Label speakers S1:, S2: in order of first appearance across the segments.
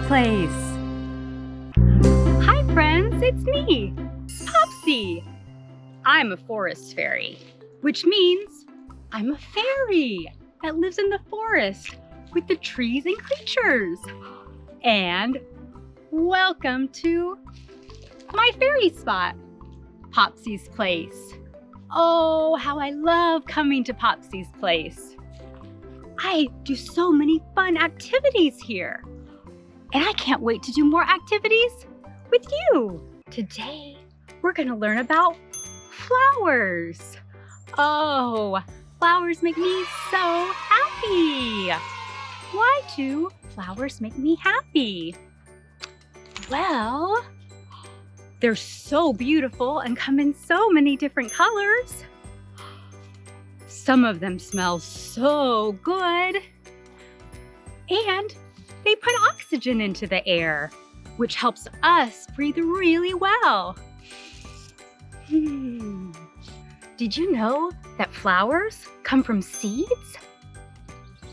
S1: place. Hi friends, it's me, Popsie. I'm a forest fairy, which means I'm a fairy that lives in the forest with the trees and creatures. And welcome to my fairy spot, Popsie's place. Oh, how I love coming to Popsie's place. I do so many fun activities here. And I can't wait to do more activities with you. Today, we're gonna learn about flowers. Oh, flowers make me so happy. Why do flowers make me happy? Well, they're so beautiful and come in so many different colors. Some of them smell so good. And they put oxygen into the air, which helps us breathe really well. Did you know that flowers come from seeds?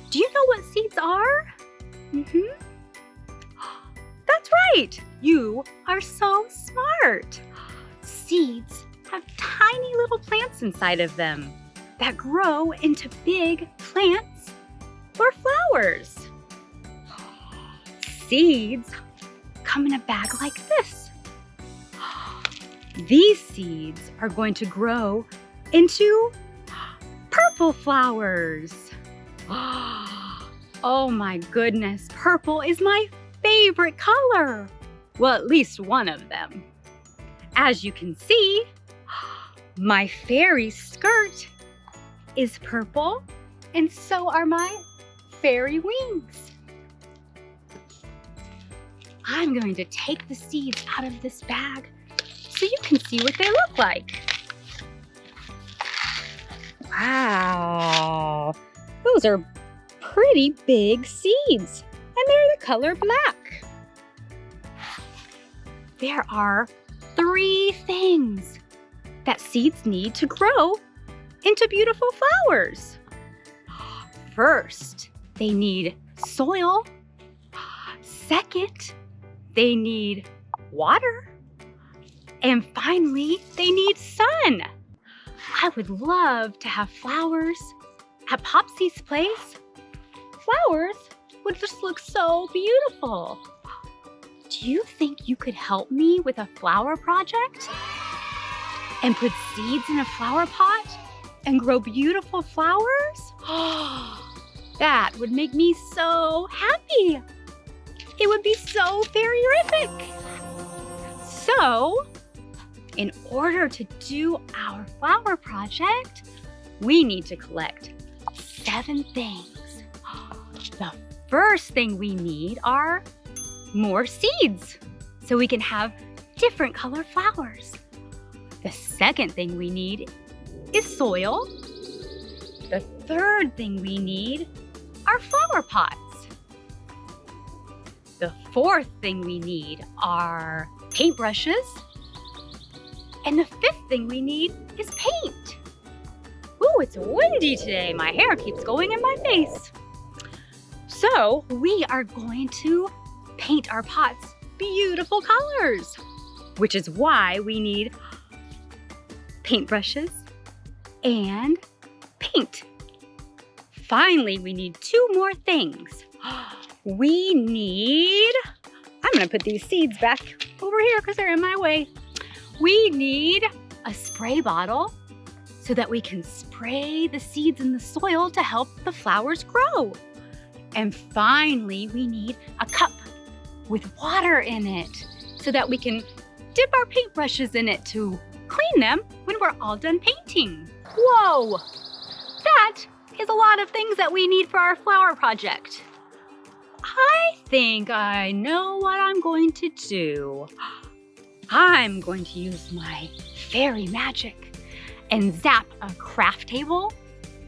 S1: Do you know what seeds are? That's right! You are so smart! Seeds have tiny little plants inside of them that grow into big plants or flowers. Seeds come in a bag like this. These seeds are going to grow into purple flowers. Oh my goodness, purple is my favorite color. Well, at least one of them. As you can see, my fairy skirt is purple, and so are my fairy wings. I'm going to take the seeds out of this bag so you can see what they look like. Wow, those are pretty big seeds, and they're the color black. There are 3 things that seeds need to grow into beautiful flowers. First, they need soil. Second, they need water. And finally, they need sun. I would love to have flowers at Popsie's place. Flowers would just look so beautiful. Do you think you could help me with a flower project? And put seeds in a flower pot and grow beautiful flowers? That would make me so happy. It would be so fairy-rific. So, in order to do our flower project, we need to collect 7 things. The first thing we need are more seeds, so we can have different color flowers. The second thing we need is soil. The third thing we need are flower pots. The fourth thing we need are paintbrushes. And the fifth thing we need is paint. Ooh, it's windy today. My hair keeps going in my face. So we are going to paint our pots beautiful colors, which is why we need paintbrushes and paint. Finally, we need 2 more things. I'm gonna put these seeds back over here because they're in my way. We need a spray bottle so that we can spray the seeds in the soil to help the flowers grow. And finally, we need a cup with water in it so that we can dip our paintbrushes in it to clean them when we're all done painting. Whoa, that is a lot of things that we need for our flower project. I think I know what I'm going to do. I'm going to use my fairy magic and zap a craft table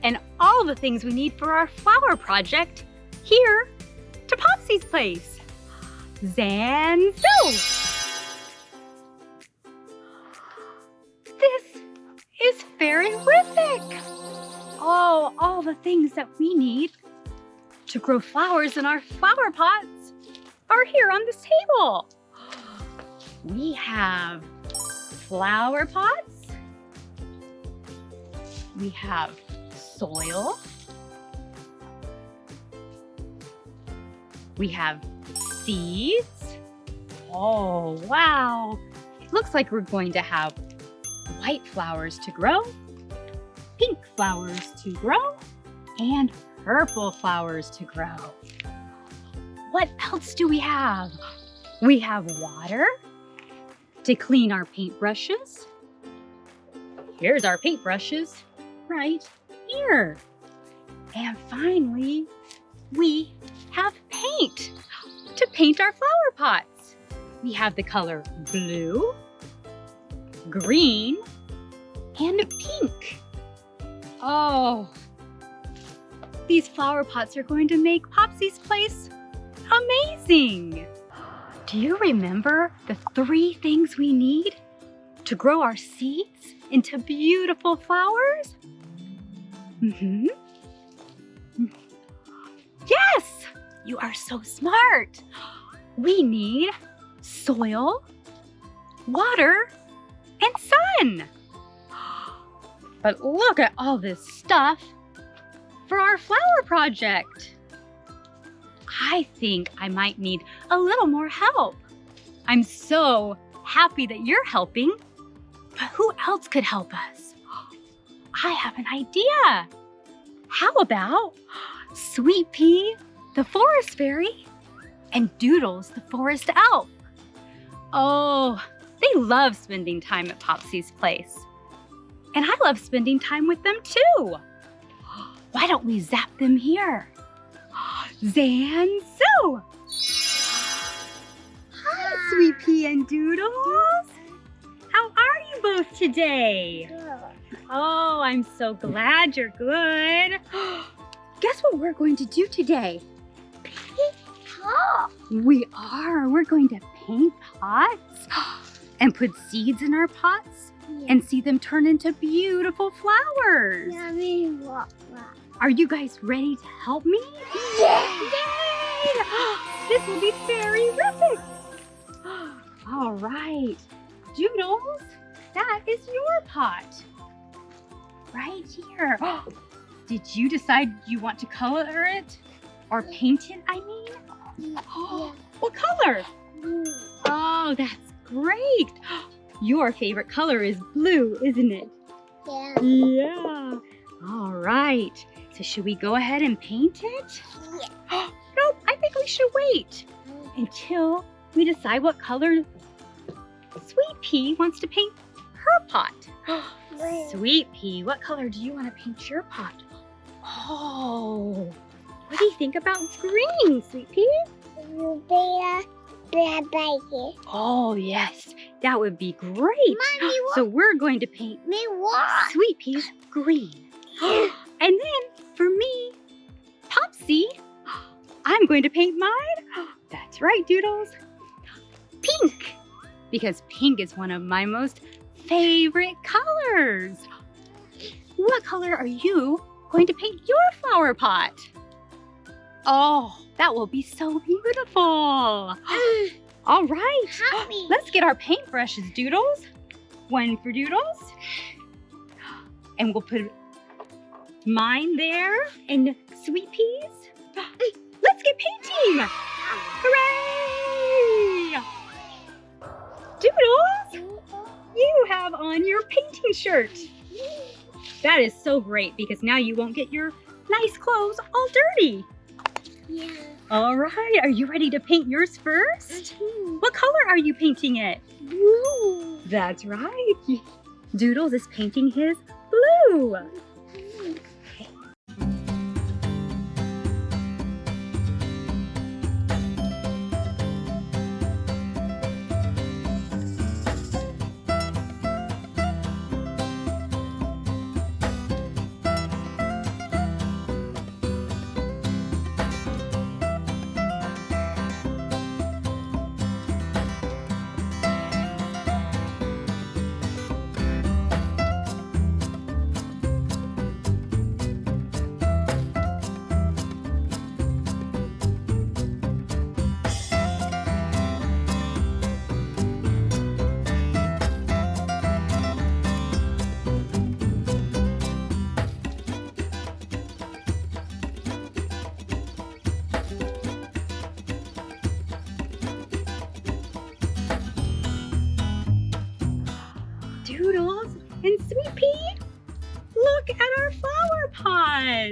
S1: and all the things we need for our flower project here to Popsie's place. Zanzo! This is fairy-rific! Oh, all the things that we need to grow flowers in our flower pots are here on this table. We have flower pots. We have soil. We have seeds. Oh, wow. It looks like we're going to have white flowers to grow, pink flowers to grow, and purple flowers to grow. What else do we have? We have water to clean our paintbrushes. Here's our paintbrushes right here. And finally, we have paint to paint our flower pots. We have the color blue, green, and pink. Oh, these flower pots are going to make Popsie's place amazing. Do you remember the 3 things we need to grow our seeds into beautiful flowers? Yes, you are so smart. We need soil, water, and sun. But look at all this stuff for our flower project. I think I might need a little more help. I'm so happy that you're helping, but who else could help us? I have an idea. How about Sweet Pea, the forest fairy, and Doodles, the forest elf? Oh, they love spending time at Popsie's place. And I love spending time with them too. Why don't we zap them here? Zanzu! Hi, Sweet Pea and Doodles. How are you both today? Oh, I'm so glad you're good. Guess what we're going to do today? Paint pots. We are. We're going to paint pots and put seeds in our pots and see them turn into beautiful flowers. Are you guys ready to help me? Yeah! Yay! This will be very epic. All right. Doodles, that is your pot. Right here. Did you decide you want to color it? Or paint it, I mean? Yeah. What color? Blue. Oh, that's great. Your favorite color is blue, isn't it? Yeah. Yeah. All right. So should we go ahead and paint it? Yeah. Nope, I think we should wait until we decide what color Sweet Pea wants to paint her pot. Sweet Pea, what color do you want to paint your pot? Oh, what do you think about green, Sweet Pea? Oh, yes, that would be great. Mommy, so we're going to paint Sweet Pea's green. And then for me, Popsie, I'm going to paint mine. That's right, Doodles. Pink, because pink is one of my most favorite colors. What color are you going to paint your flower pot? Oh, that will be so beautiful. All right, let's get our paintbrushes, Doodles. One for Doodles. And we'll put mine there and Sweet Pea's. Let's get painting. Hooray! Doodles, you have on your painting shirt. That is so great because now you won't get your nice clothes all dirty. Yeah. All right, are you ready to paint yours first? What color are you painting it? Blue. That's right. Doodles is painting his blue.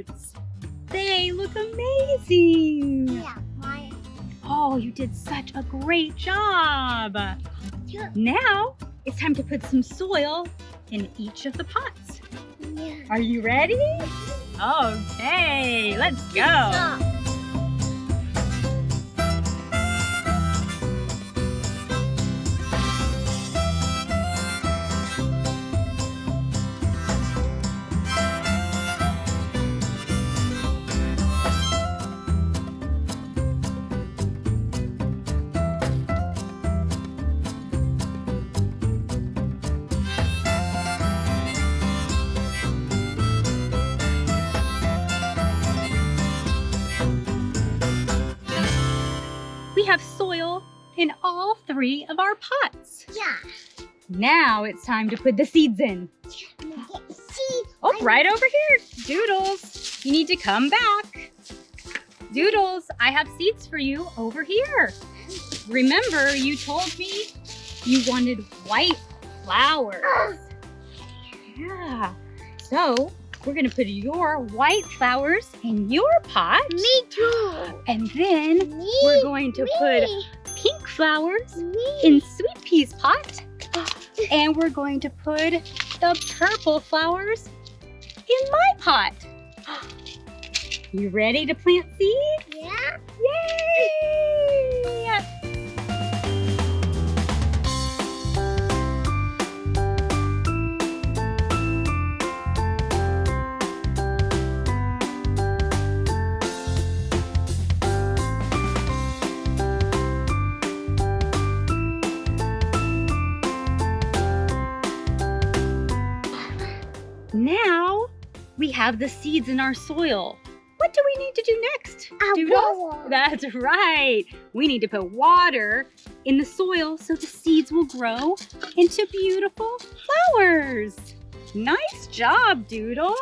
S1: pots. They look amazing.
S2: Yeah, mine.
S1: Oh, you did such a great job.
S2: Yeah.
S1: Now it's time to put some soil in each of the pots.
S2: Yeah.
S1: Are you ready? Okay, let's go.
S2: Stop.
S1: We have soil in all 3 of our pots.
S2: Yeah.
S1: Now it's time to put the seeds in.
S2: See?
S1: Oh, right over here. Doodles, you need to come back. Doodles, I have seeds for you over here. Remember, you told me you wanted white flowers. Yeah. So, we're going to put your white flowers in your pot.
S2: Me too.
S1: And then
S2: Me.
S1: we're going to put
S2: Me.
S1: pink flowers
S2: Me.
S1: in Sweet Pea's pot. And we're going to put the purple flowers in my pot. You ready to plant seeds?
S2: Yeah.
S1: Yay! Now we have the seeds in our soil. What do we need to do next? Doodles? That's right. We need to put water in the soil so the seeds will grow into beautiful flowers. Nice job, Doodles.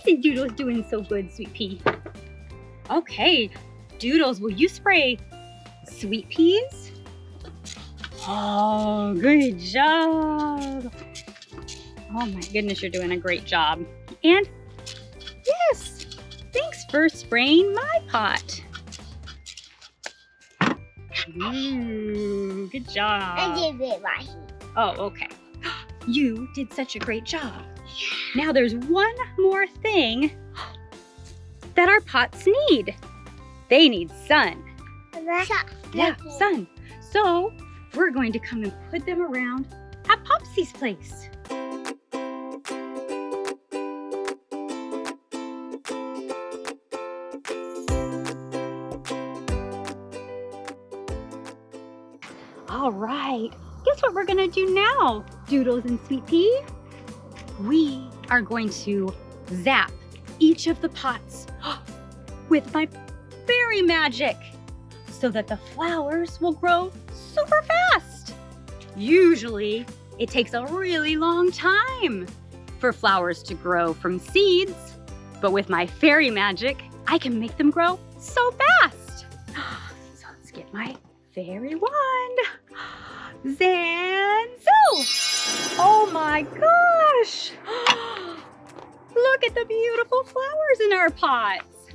S1: Isn't Doodles doing so good, Sweet Pea? Okay, Doodles, will you spray Sweet Peas? Oh, good job. Oh my goodness, you're doing a great job. And yes, thanks for spraying my pot. Ooh, good job.
S2: I did it right here.
S1: Oh, okay. You did such a great job. Now there's one more thing that our pots need. They need sun. Yeah, sun. So we're going to come and put them around at Popsie's place. All right, guess what we're gonna do now, Doodles and Sweet Pea? We are going to zap each of the pots with my fairy magic so that the flowers will grow super fast. Usually, it takes a really long time for flowers to grow from seeds, but with my fairy magic, I can make them grow so fast. So let's get my fairy wand. Zanzo! Oh my gosh! Look at the beautiful flowers in our pots.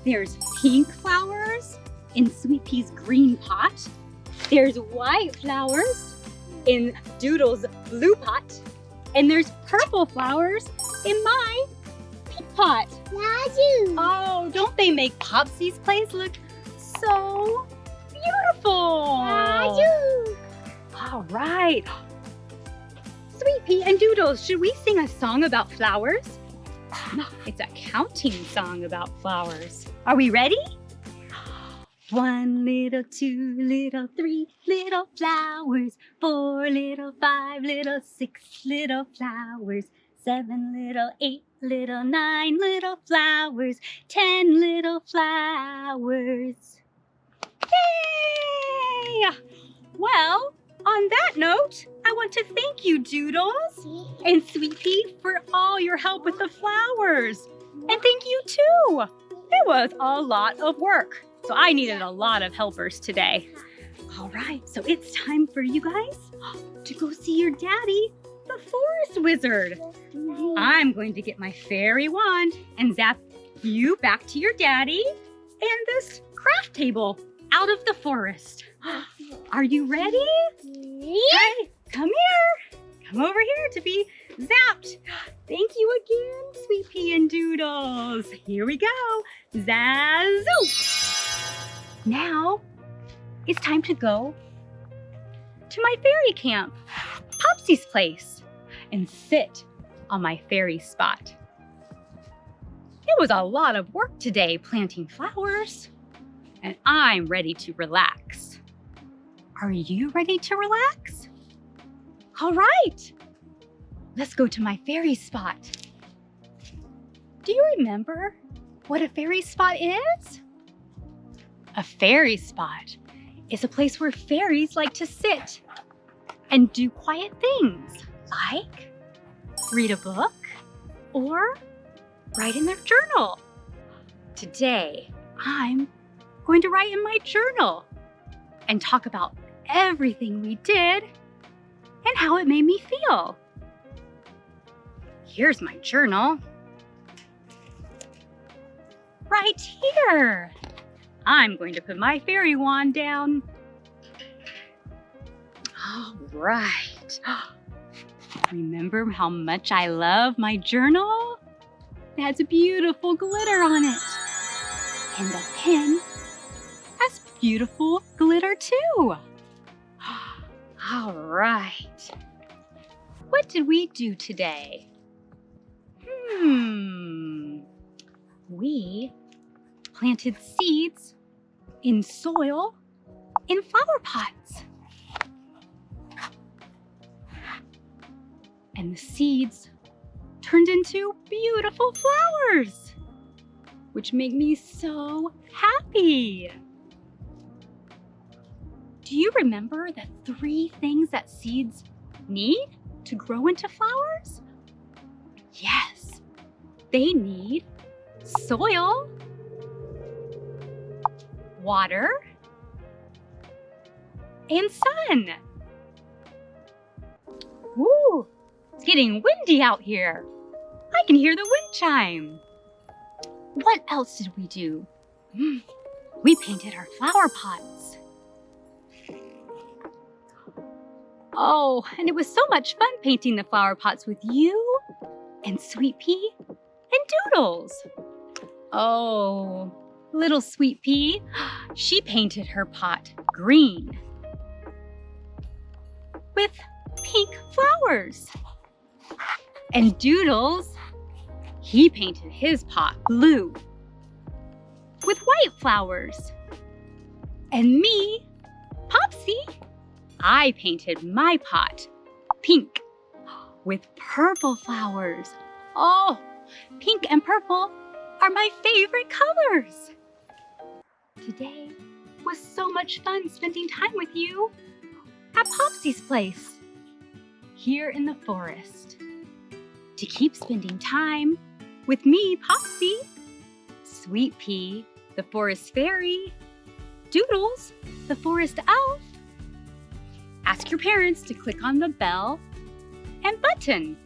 S1: There's pink flowers in Sweet Pea's green pot. There's white flowers in Doodle's blue pot. And there's purple flowers in my pink pot. Oh, don't they make Popsie's place look so beautiful? All right. Sweet Pea and Doodles, should we sing a song about flowers? It's a counting song about flowers. Are we ready? 1 little, 2 little, 3 little flowers, 4 little, 5 little, 6 little flowers, 7 little, 8 little, 9 little flowers, 10 little flowers. Yay! Well, on that note, I want to thank you, Doodles and Sweet Pea, for all your help with the flowers. And thank you too. It was a lot of work, so I needed a lot of helpers today. All right, so it's time for you guys to go see your daddy the forest wizard. I'm going to get my fairy wand and zap you back to your daddy and this craft table out of the forest. Are you ready? Hey, come here. Come over here to be zapped. Thank you again, Sweet Pea and Doodles. Here we go. Zazoo. Now it's time to go to my fairy camp, Popsie's place, and sit on my fairy spot. It was a lot of work today planting flowers, and I'm ready to relax. Are you ready to relax? All right, let's go to my fairy spot. Do you remember what a fairy spot is? A fairy spot is a place where fairies like to sit and do quiet things, like read a book or write in their journal. Today, I'm going to write in my journal and talk about everything we did and how it made me feel. Here's my journal. Right here. I'm going to put my fairy wand down. All right. Remember how much I love my journal? It has beautiful glitter on it. And the pen has beautiful glitter too. All right. What did we do today? We planted seeds in soil in flower pots. And the seeds turned into beautiful flowers, which make me so happy. Do you remember the 3 things that seeds need to grow into flowers? Yes, they need soil, water, and sun. Woo! It's getting windy out here. I can hear the wind chime. What else did we do? We painted our flower pots. Oh, and it was so much fun painting the flower pots with you and Sweet Pea and Doodles. Oh, little Sweet Pea, she painted her pot green with pink flowers. And Doodles, he painted his pot blue with white flowers. And me, Popsie, I painted my pot pink with purple flowers. Oh, pink and purple are my favorite colors. Today was so much fun spending time with you at Popsie's place here in the forest. To keep spending time with me, Popsie, Sweet Pea, the forest fairy, Doodles, the forest elf, ask your parents to click on the bell and button,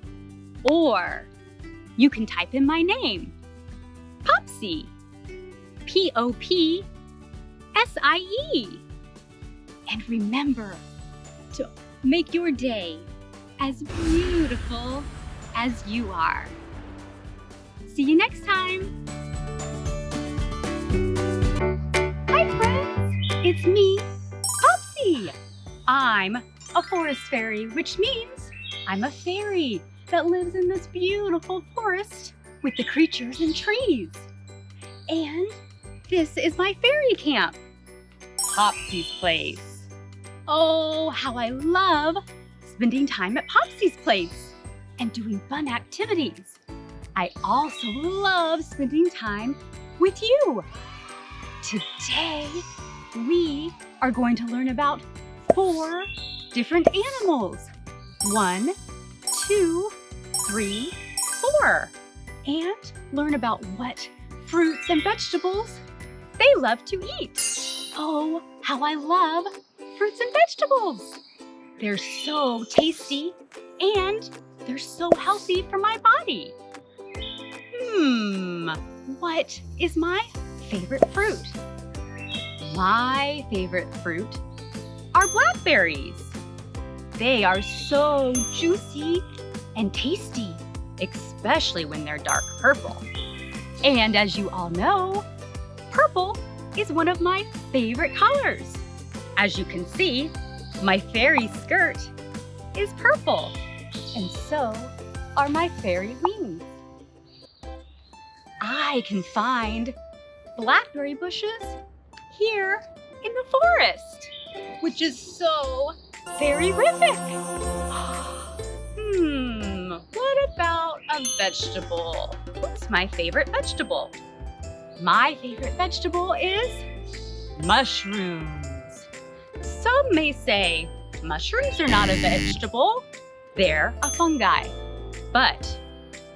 S1: or you can type in my name, Popsie, Popsie. And remember to make your day as beautiful as you are. See you next time. Hi friends, it's me, Popsie. I'm a forest fairy, which means I'm a fairy that lives in this beautiful forest with the creatures and trees. And this is my fairy camp, Popsie's place. Oh, how I love spending time at Popsie's place and doing fun activities. I also love spending time with you. Today, we are going to learn about 4 different animals. 1, 2, 3, 4. And learn about what fruits and vegetables they love to eat. Oh, how I love fruits and vegetables. They're so tasty and they're so healthy for my body. What is my favorite fruit? My favorite fruit are blackberries. They are so juicy and tasty, especially when they're dark purple. And as you all know, purple is one of my favorite colors. As you can see, my fairy skirt is purple, and so are my fairy wings. I can find blackberry bushes here in the forest, which is so fairy-rific. What about a vegetable? What's my favorite vegetable? My favorite vegetable is mushrooms. Some may say mushrooms are not a vegetable, they're a fungi. But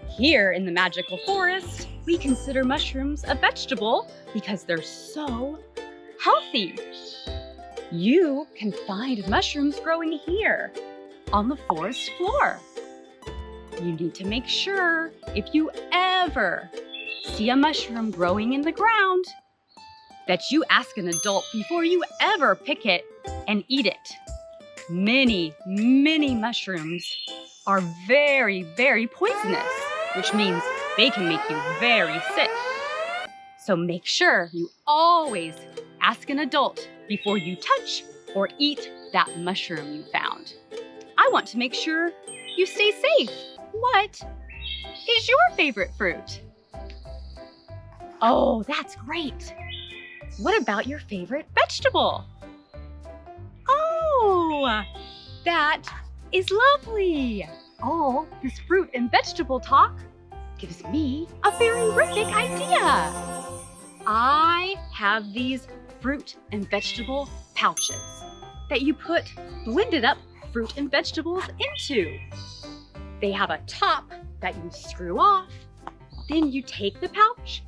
S1: here in the magical forest, we consider mushrooms a vegetable because they're so healthy. You can find mushrooms growing here on the forest floor. You need to make sure if you ever see a mushroom growing in the ground that you ask an adult before you ever pick it and eat it. Many, many mushrooms are very, very poisonous, which means they can make you very sick. So make sure you always ask an adult before you touch or eat that mushroom you found. I want to make sure you stay safe. What is your favorite fruit? Oh, that's great. What about your favorite vegetable? Oh, that is lovely. Oh, this fruit and vegetable talk gives me a very terrific idea. I have these fruit and vegetable pouches that you put blended up fruit and vegetables into. They have a top that you screw off. Then you take the pouch,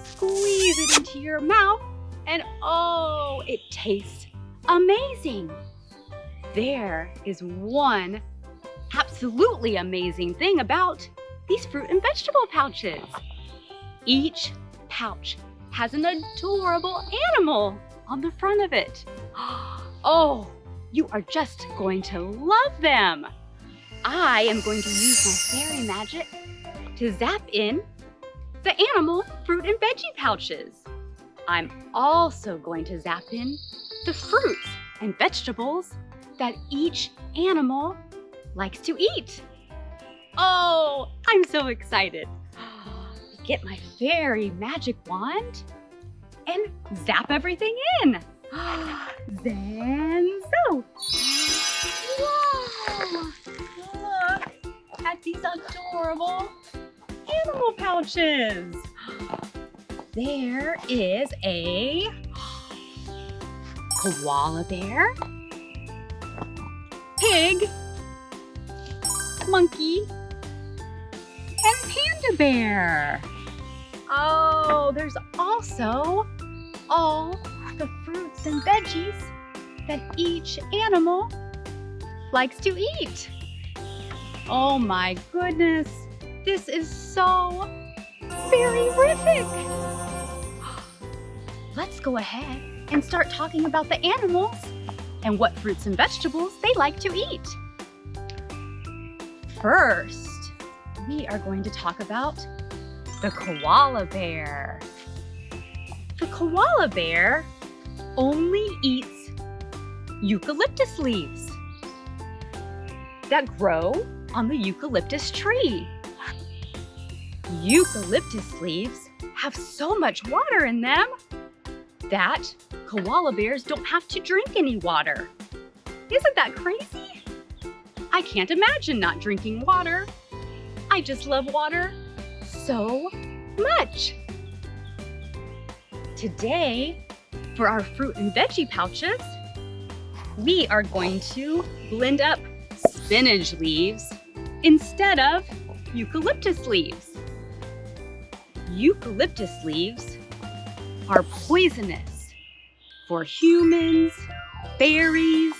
S1: squeeze it into your mouth, and oh, it tastes amazing. There is one absolutely amazing thing about these fruit and vegetable pouches. Each pouch has an adorable animal on the front of it. Oh, you are just going to love them. I am going to use my fairy magic to zap in the animal fruit and veggie pouches. I'm also going to zap in the fruits and vegetables that each animal likes to eat. Oh, I'm so excited. Get my fairy magic wand and zap everything in. Then so. Whoa! Look at these adorable animal pouches. There is a koala bear, pig, monkey, and panda bear. Oh, there's also all the fruits and veggies that each animal likes to eat. Oh my goodness, this is so fairy-rific. Let's go ahead and start talking about the animals and what fruits and vegetables they like to eat. First, we are going to talk about the koala bear. The koala bear only eats eucalyptus leaves that grow on the eucalyptus tree. Eucalyptus leaves have so much water in them that koala bears don't have to drink any water. Isn't that crazy? I can't imagine not drinking water. I just love water so much. Today, for our fruit and veggie pouches, we are going to blend up spinach leaves instead of eucalyptus leaves. Eucalyptus leaves are poisonous for humans, fairies,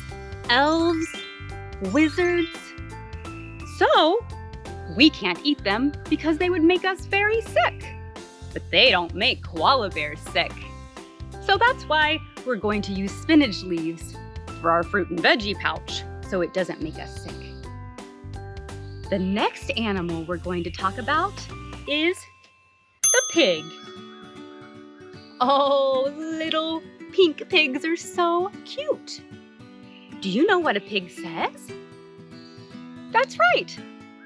S1: elves, wizards, So we can't eat them because they would make us very sick. But they don't make koala bears sick. So that's why we're going to use spinach leaves for our fruit and veggie pouch so it doesn't make us sick. The next animal we're going to talk about is the pig. Oh, little pink pigs are so cute. Do you know what a pig says? That's right.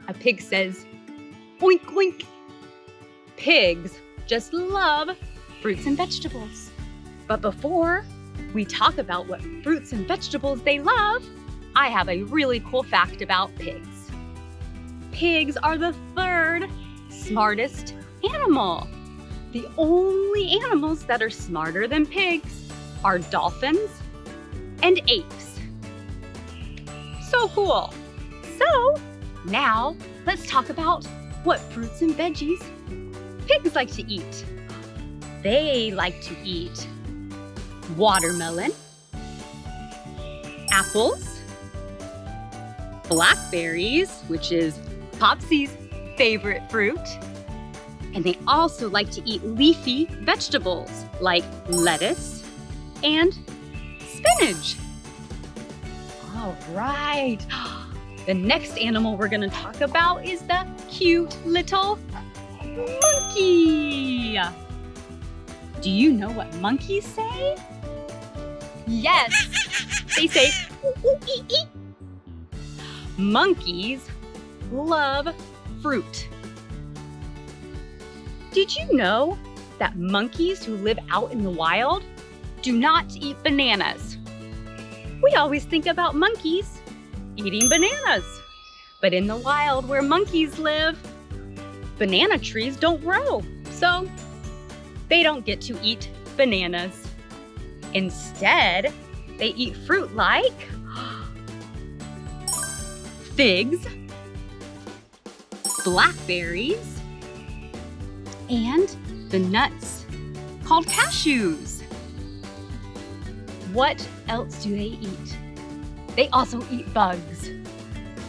S1: A pig says, oink, oink. Pigs just love fruits and vegetables. But before we talk about what fruits and vegetables they love, I have a really cool fact about pigs. Pigs are the third smartest animal. The only animals that are smarter than pigs are dolphins and apes. So cool. So now let's talk about what fruits and veggies pigs like to eat. They like to eat watermelon, apples, blackberries, which is Popsie's favorite fruit, and they also like to eat leafy vegetables like lettuce and spinach. All right. The next animal we're going to talk about is the cute little monkey. Do you know what monkeys say? Yes, they say, ooh, ooh, ee, ee. Monkeys love fruit. Did you know that monkeys who live out in the wild do not eat bananas? We always think about monkeys eating bananas. But in the wild where monkeys live, banana trees don't grow, so they don't get to eat bananas. Instead, they eat fruit like figs, blackberries, and the nuts called cashews. What else do they eat? They also eat bugs.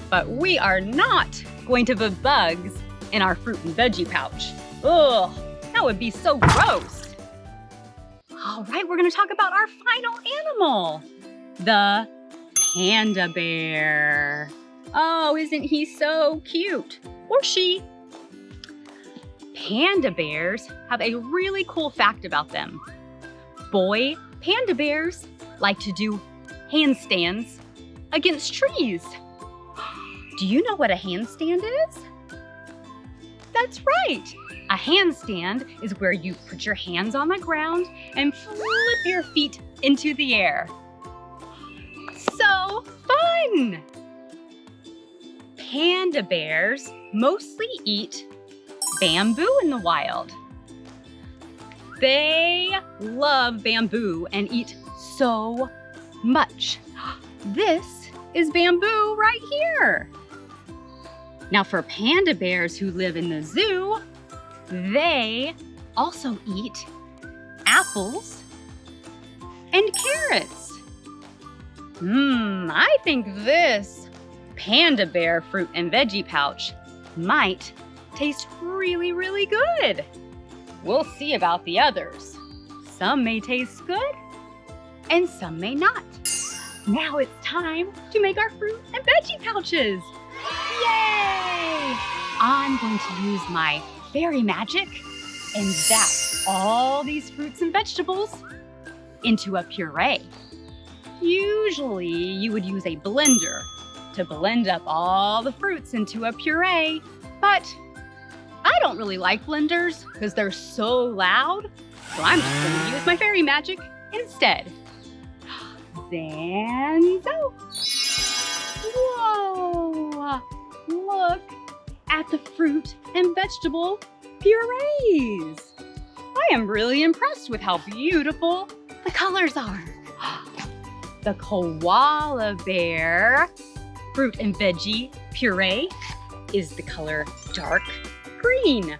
S1: But we are not going to put bugs in our fruit and veggie pouch. Ugh, that would be so gross. All right, we're gonna talk about our final animal, the panda bear. Oh, isn't he so cute? Or she. Panda bears have a really cool fact about them. Boy panda bears like to do handstands against trees. Do you know what a handstand is? That's right. A handstand is where you put your hands on the ground and flip your feet into the air. So fun! Panda bears mostly eat bamboo in the wild. They love bamboo and eat so much. This is bamboo right here. Now for panda bears who live in the zoo, they also eat apples and carrots. I think this panda bear fruit and veggie pouch might taste really, really good. We'll see about the others. Some may taste good and some may not. Now it's time to make our fruit and veggie pouches. Yay! I'm going to use my fairy magic and zap all these fruits and vegetables into a puree. Usually you would use a blender to blend up all the fruits into a puree, but I don't really like blenders because they're so loud, so I'm just going to use my fairy magic instead. Zanzo! Whoa! Look at the fruit and vegetable purees. I am really impressed with how beautiful the colors are. The koala bear fruit and veggie puree is the color dark green.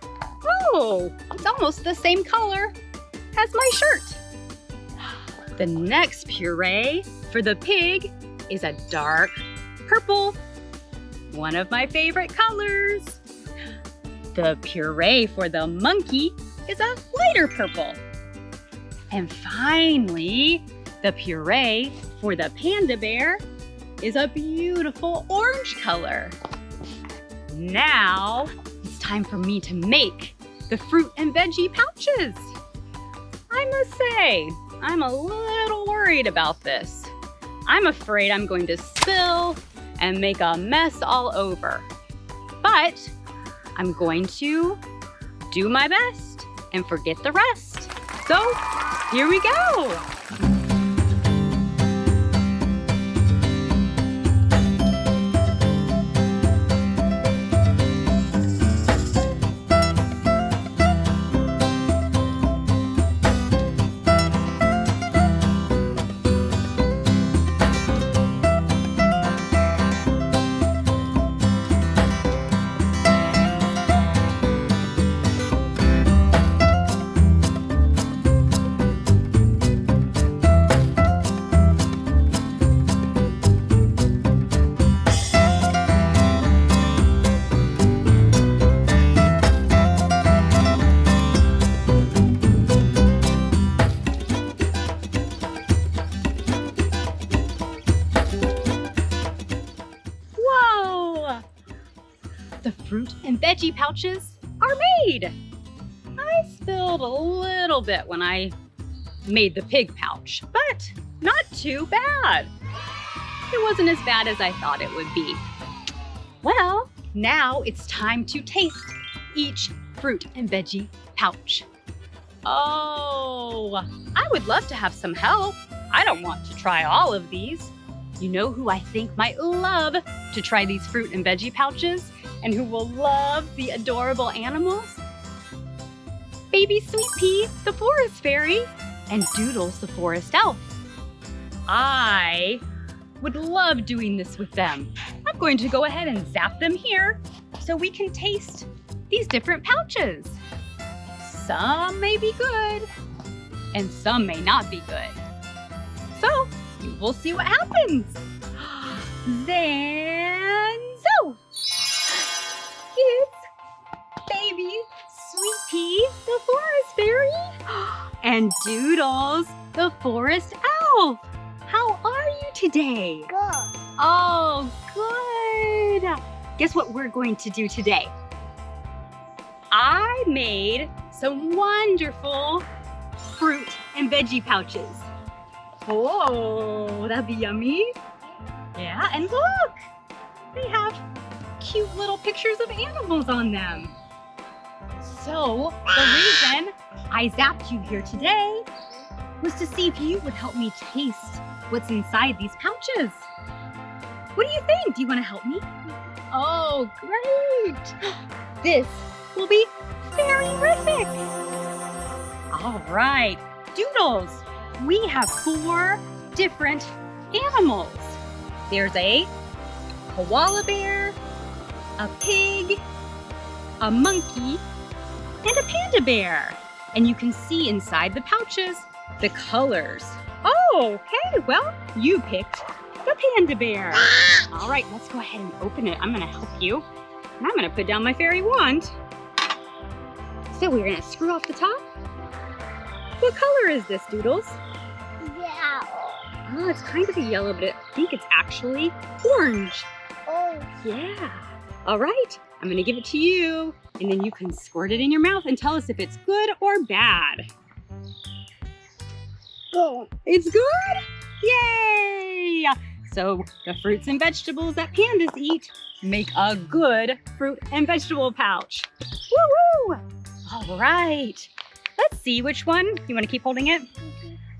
S1: Oh, it's almost the same color as my shirt. The next puree for the pig is a dark purple. one of my favorite colors. The puree for the monkey is a lighter purple. And finally, the puree for the panda bear is a beautiful orange color. Now, it's time for me to make the fruit and veggie pouches. I must say, I'm a little worried about this. I'm afraid I'm going to spill and make a mess all over. But I'm going to do my best and forget the rest. So, here we go. The fruit and veggie pouches are made. I spilled a little bit when I made the pig pouch, but not too bad. It wasn't as bad as I thought it would be. Well, now it's time to taste each fruit and veggie pouch. Oh, I would love to have some help. I don't want to try all of these. You know who I think might love to try these fruit and veggie pouches and who will love the adorable animals? Baby Sweet Pea, the forest fairy, and Doodles, the forest elf. I would love doing this with them. I'm going to go ahead and zap them here so we can taste these different pouches. Some may be good and some may not be good. So we'll see what happens. Then, so it's Baby Sweet Pea, the forest fairy, and Doodles, the forest elf. How are you today?
S2: Good.
S1: Oh, good. Guess what we're going to do today? I made some wonderful fruit and veggie pouches. Oh, that'd be yummy. Yeah, and look, they have cute little pictures of animals on them. So the reason I zapped you here today was to see if you would help me taste what's inside these pouches. What do you think? Do you want to help me? Oh, great. This will be very-rific. All right, Doodles, we have 4 different animals. There's a koala bear, a pig, a monkey, and a panda bear. And you can see inside the pouches the colors. Oh, hey, well, you picked the panda bear. All right, let's go ahead and open it. I'm gonna help you. And I'm gonna put down my fairy wand. So we're gonna screw off the top. What color is this, Doodles?
S2: Yeah.
S1: Oh, it's kind of a yellow, but I think it's actually orange.
S2: Oh,
S1: Yeah. All right, I'm gonna give it to you, and then you can squirt it in your mouth and tell us if it's good or bad.
S2: good.
S1: It's good? Yay! So the fruits and vegetables that pandas eat make a good fruit and vegetable pouch. Woo-woo! All right, let's see which one. You wanna keep holding it?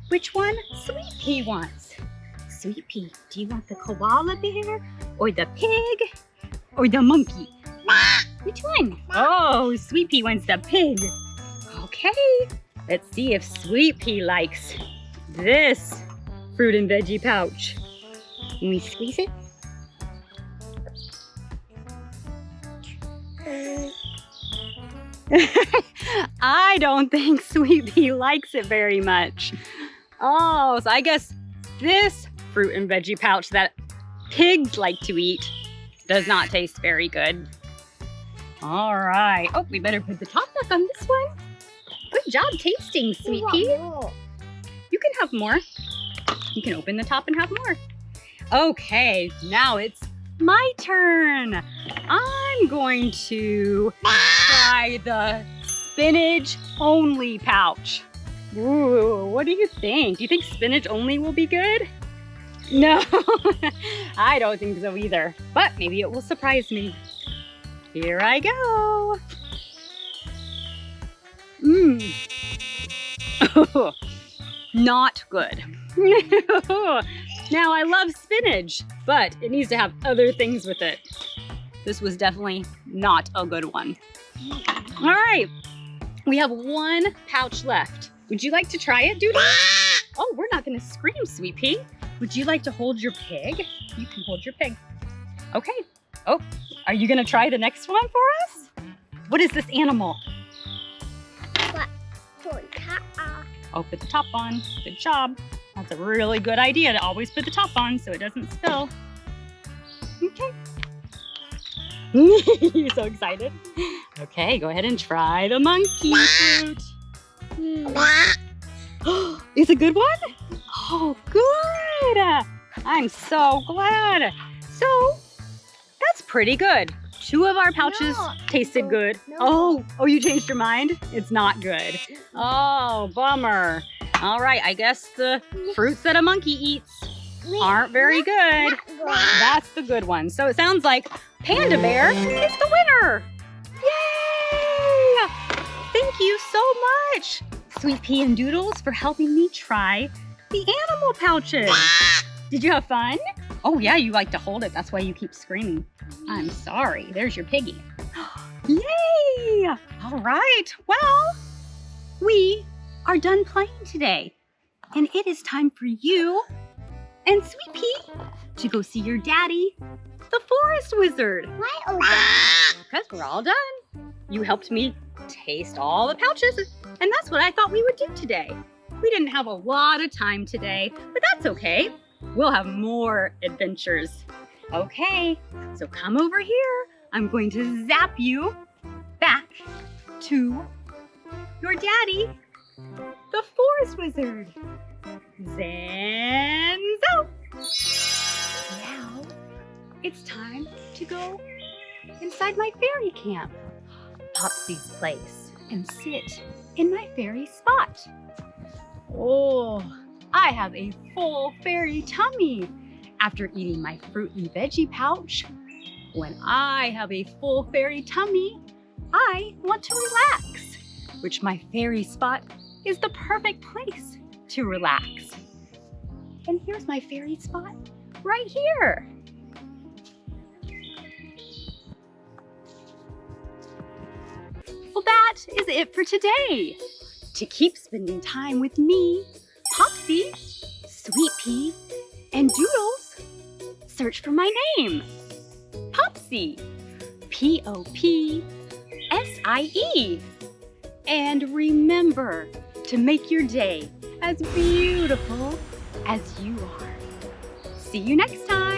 S1: Which one Sweet Pea wants? Sweet Pea, do you want the koala bear or the pig or the monkey? Which one? Oh, Sweet Pea wants the pig. Okay, let's see if Sweet Pea likes this fruit and veggie pouch. Can we squeeze it? I don't think Sweet Pea likes it very much. Oh, so I guess this fruit and veggie pouch that pigs like to eat Does not taste very good. All right. Oh, we better put the top back on this one. Good job tasting, Sweet Pea. You can have more. You can open the top and have more. Okay, now it's my turn. I'm going to try the spinach only pouch. Ooh, what do you think? Do you think spinach only will be good? No, I don't think so either, but maybe it will surprise me. Here I go. Not good. Now, I love spinach, but it needs to have other things with it. This was definitely not a good one. All right, we have one pouch left. Would you like to try it, Doodles? Oh, we're not gonna scream, Sweet Pea. Would you like to hold your pig? You can hold your pig. Okay. Oh, are you gonna try the next one for us? What is this animal? Oh, put the top on. Good job. That's a really good idea to always put the top on so it doesn't spill. Okay. You're so excited. Okay, go ahead and try the monkey fruit. Is it a good one? Oh, good. I'm so glad. So, that's pretty good. 2 of our pouches tasted good. Oh, you changed your mind? It's not good. Oh, bummer. All right, I guess the fruits that a monkey eats aren't very good. That's the good one. So it sounds like Panda Bear is the winner. Yay! Thank you so much, Sweet Pea and Doodles, for helping me try the animal pouches. Did you have fun? Oh yeah, you like to hold it. That's why you keep screaming. I'm sorry. There's your piggy. Yay! All right. Well, we are done playing today. And it is time for you and Sweet Pea to go see your daddy, the forest wizard.
S2: Why all that?
S1: Because we're all done. You helped me taste all the pouches, and that's what I thought we would do today. We didn't have a lot of time today, but that's okay. We'll have more adventures. Okay, so come over here. I'm going to zap you back to your daddy, the forest wizard. Zanzo! Now, it's time to go inside my fairy camp, Popsie's place, and sit in my fairy spot. Oh, I have a full fairy tummy after eating my fruit and veggie pouch. When I have a full fairy tummy, I want to relax, which my fairy spot is the perfect place to relax. And here's my fairy spot right here. Well, that is it for today. To keep spending time with me, Popsie, Sweet Pea, and Doodles, search for my name, Popsie, Popsie. And remember to make your day as beautiful as you are. See you next time.